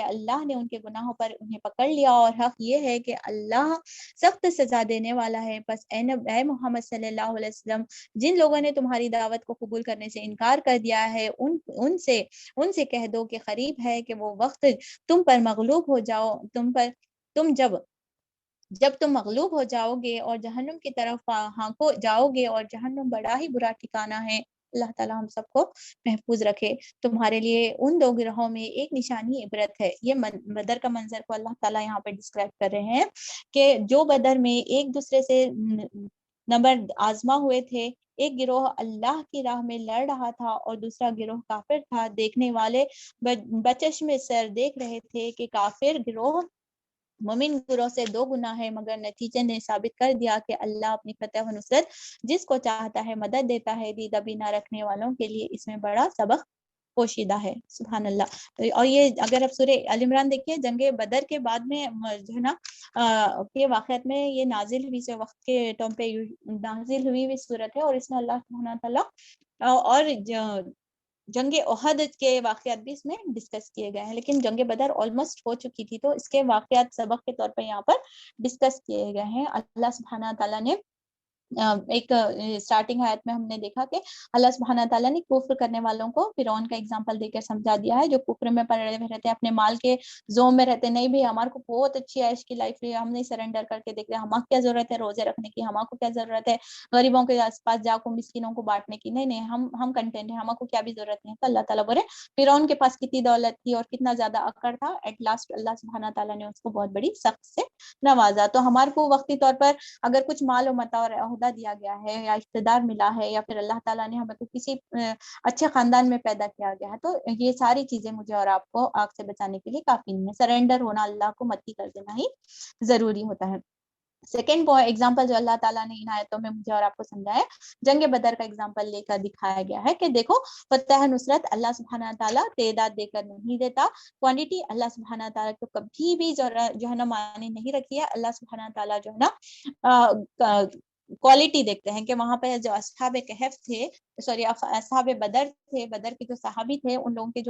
اللہ نے ان کے گناہوں پر انہیں پکڑ لیا, اور حق یہ ہے کہ اللہ سخت سزا دینے والا ہے. بس اے محمد صلی اللہ علیہ وسلم, جن لوگوں نے تمہاری دعوت کو قبول کرنے سے انکار کر دیا ہے ان سے کہہ دو کہ قریب ہے کہ وہ وقت تم پر مغلوب ہو جاؤ, جب تم مغلوب ہو جاؤ گے اور جہنم کی طرف ہانکو جاؤ گے, اور جہنم بڑا ہی برا ٹھکانہ ہے. اللہ تعالیٰ ہم سب کو محفوظ رکھے. تمہارے لیے ان 2 گروہوں میں ایک نشانی عبرت ہے. یہ بدر کا منظر کو اللہ تعالیٰ یہاں پہ ڈسکرائب کر رہے ہیں کہ جو بدر میں ایک دوسرے سے نمبر آزما ہوئے تھے, ایک گروہ اللہ کی راہ میں لڑ رہا تھا اور دوسرا گروہ کافر تھا. دیکھنے والے بچشم سر دیکھ رہے تھے کہ کافر گروہ مومن گروہ سے 2 گنا ہے، مگر نتیجے نے ثابت کر دیا کہ اللہ اپنی فتح و نصرت جس کو چاہتا ہے مدد دیتا ہے. دیدہ بینا رکھنے والوں کے لیے اس میں بڑا سبق پوشیدہ ہے. سبحان اللہ. اور یہ اگر آپ سورہ ال عمران دیکھیں، جنگ بدر کے بعد میں جو ہے نا کے واقعات میں یہ نازل ہوئی سے وقت کے ٹائم پہ نازل ہوئی صورت ہے، اور اس میں اللہ سبحانہ تعالیٰ اور جنگ احد کے واقعات بھی اس میں ڈسکس کیے گئے ہیں. لیکن جنگ بدر آلموسٹ ہو چکی تھی، تو اس کے واقعات سبق کے طور پر یہاں پر ڈسکس کیے گئے ہیں. اللہ سبحانہ تعالیٰ نے ایک اسٹارٹنگ آیت میں ہم نے دیکھا کہ اللہ سبحانہ تعالیٰ نے کفر کرنے والوں کو فرعون کا اگزامپل دے کر سمجھا دیا ہے، جو کفر میں پڑے ہوئے رہتے ہیں، اپنے مال کے زوم میں رہتے. نہیں بھی ہمارے کو بہت اچھی عیش کی لائف ہے، ہم نہیں سرنڈر کر کے دیکھ رہے، ہمارا کیا ضرورت ہے روزے رکھنے کی، ہمارا کو کیا ضرورت ہے غریبوں کے آس پاس جا کو مسکینوں کو بانٹنے کی. نہیں ہم کنٹینٹ ہیں، ہمارا کو کیا بھی ضرورت نہیں. تو اللہ تعالیٰ بولے فرعون کے پاس کتنی دولت تھی اور کتنا زیادہ اکڑ تھا، ایٹ لاسٹ اللہ سبحانہ تعالیٰ نے اس کو بہت بڑی سخت سے نوازا. تو ہمارے کو وقتی طور پر اگر کچھ مال و متاع اور عہدہ دیا گیا ہے یا اقتدار ملا ہے، یا پھر اللہ تعالیٰ نے ہمیں کو کسی اچھے خاندان میں پیدا کیا گیا ہے، تو یہ ساری چیزیں مجھے اور آپ کو آگ سے بچانے کے لیے کافی نہیں ہے. سرنڈر ہونا، اللہ کو متی کر دینا ہی ضروری ہوتا ہے. سیکنڈ ایگزامپل جو اللہ تعالیٰ نے ان آیتوں میں مجھے اور آپ کو سمجھایا، جنگ بدر کا ایگزامپل لے کر دکھایا گیا ہے کہ دیکھو فتح نصرت اللہ سبحانہ تعالیٰ تعداد دے کر نہیں دیتا، کوانٹٹی اللہ سبحانہ تعالیٰ کو کبھی بھی جو ہے نا معنی نہیں رکھی ہے. اللہ سبحانہ تعالیٰ جو ہے نا کوالٹی دیکھتے ہیں کہ وہاں پہ جو اصحاب کہف تھے، سوری اصحاب بدر تھے، بدر کے جو صحابی تھے، ان لوگوں کے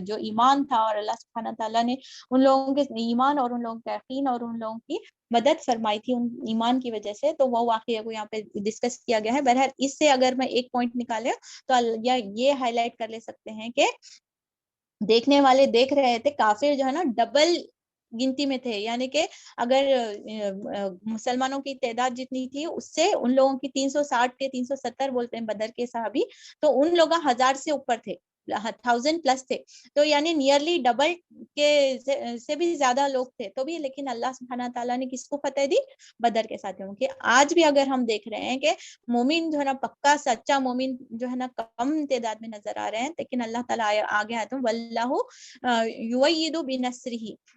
جو ایمان تھا، اور اللہ سبحانہ تعالیٰ نے ان لوگوں کے ایمان اور ان لوگوں کے یقین اور ان لوگوں کی مدد فرمائی تھی ان ایمان کی وجہ سے. تو وہ واقعہ کو یہاں پہ ڈسکس کیا گیا ہے. بہرحال اس سے اگر میں ایک پوائنٹ نکالے تو یہ ہائی لائٹ کر لے سکتے ہیں کہ دیکھنے والے دیکھ رہے تھے کافر جو ہے نا ڈبل گنتی میں تھے، یعنی کہ اگر مسلمانوں کی تعداد جتنی تھی اس سے ان لوگوں کی 360 کے 370 بولتے ہیں بدر کے صحابی، تو ان لوگ 1000 سے اوپر تھے، 1000 پلس تھے. تو یعنی نیئرلی ڈبل کے سے بھی زیادہ لوگ تھے. تو بھی لیکن اللہ سبحانہ تعالیٰ نے کس کو فتح دی؟ بدر کے ساتھیوں کے. آج بھی اگر ہم دیکھ رہے ہیں کہ مومن جو ہے نا پکا سچا مومن جو ہے نا کم تعداد میں نظر آ رہے ہیں، لیکن اللہ تعالیٰ آگے آتا ہوں واللہ یؤید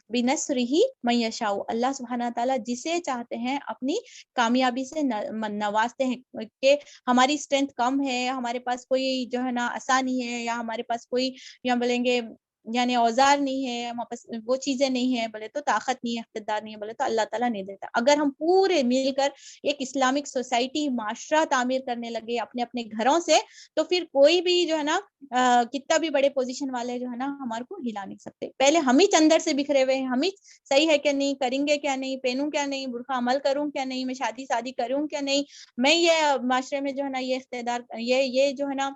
بنصرہ من یشاء، اللہ سبحانہ تعالیٰ جسے چاہتے ہیں اپنی کامیابی سے نوازتے ہیں. کہ ہماری اسٹرینتھ کم ہے، ہمارے پاس کوئی جو ہے نا آسانی ہے، یا ہمارے پاس کوئی یا بولیں گے یعنی اوزار نہیں ہے، ہمارے پاس وہ چیزیں نہیں ہے، بولے تو طاقت نہیں ہے، اقتدار نہیں ہے، بولے تو اللہ تعالیٰ نہیں دیتا. اگر ہم پورے مل کر ایک اسلامک سوسائٹی معاشرہ تعمیر کرنے لگے اپنے اپنے گھروں سے، تو پھر کوئی بھی جو ہے نا کتنا بھی بڑے پوزیشن والے جو ہے نا ہمارے کو ہلا نہیں سکتے. پہلے ہم ہی اندر سے بکھرے ہوئے ہیں، ہم ہی صحیح ہے کہ نہیں، کریں گے کیا نہیں، پہنوں کیا نہیں، برقع عمل کروں کیا نہیں، میں شادی کروں کیا نہیں، میں یہ معاشرے میں جو ہے نا یہ اقتدار یہ جو ہے نا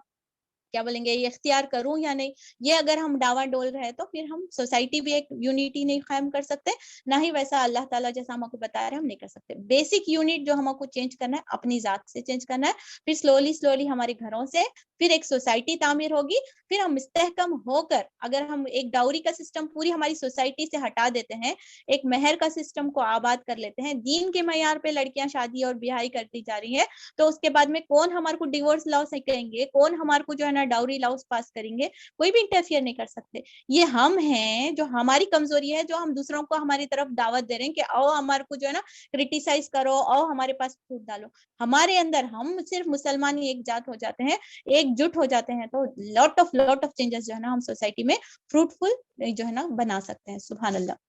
کیا بولیں گے یہ اختیار کروں یا نہیں. یہ اگر ہم ڈاوا ڈول رہے تو پھر ہم سوسائٹی بھی ایک یونٹی نہیں قائم کر سکتے، نہ ہی ویسا اللہ تعالیٰ جیسا ہم کو بتا رہے ہیں ہم نہیں کر سکتے. بیسک یونٹ جو ہم کو چینج کرنا ہے اپنی ذات سے چینج کرنا ہے، پھر سلولی ہمارے گھروں سے، پھر ایک سوسائٹی تعمیر ہوگی، پھر ہم مستحکم ہو کر اگر ہم ایک ڈاوری کا سسٹم پوری ہماری سوسائٹی سے ہٹا دیتے ہیں، ایک مہر کا سسٹم کو آباد کر لیتے ہیں، دین کے معیار پہ لڑکیاں شادی اور بیاہی کرتی جا رہی ہیں، تو اس کے بعد میں کون ہمارے کو ڈیورس لاؤ سکیں گے، کون ہمارے کو جو ہے نا ڈاوری لاؤز پاس کریں گے؟ کوئی بھی انٹرفیئر نہیں کر سکتے. یہ ہم ہیں جو ہماری کمزوری ہے، جو ہم دوسروں کو ہماری طرف دعوت دے رہے ہیں کہ آؤ ہمارے کو جو ہے نا کرٹیسائز کرو، آؤ ہمارے پاس پھوٹ ڈالو. ہمارے اندر ہم صرف مسلمان ہی ایک جات ہو جاتے ہیں، ایک جٹ ہو جاتے ہیں، تو لاٹ آف چینجز جو ہے نا ہم سوسائٹی میں فروٹفل جو ہے نا بنا سکتے ہیں. سبحان اللہ.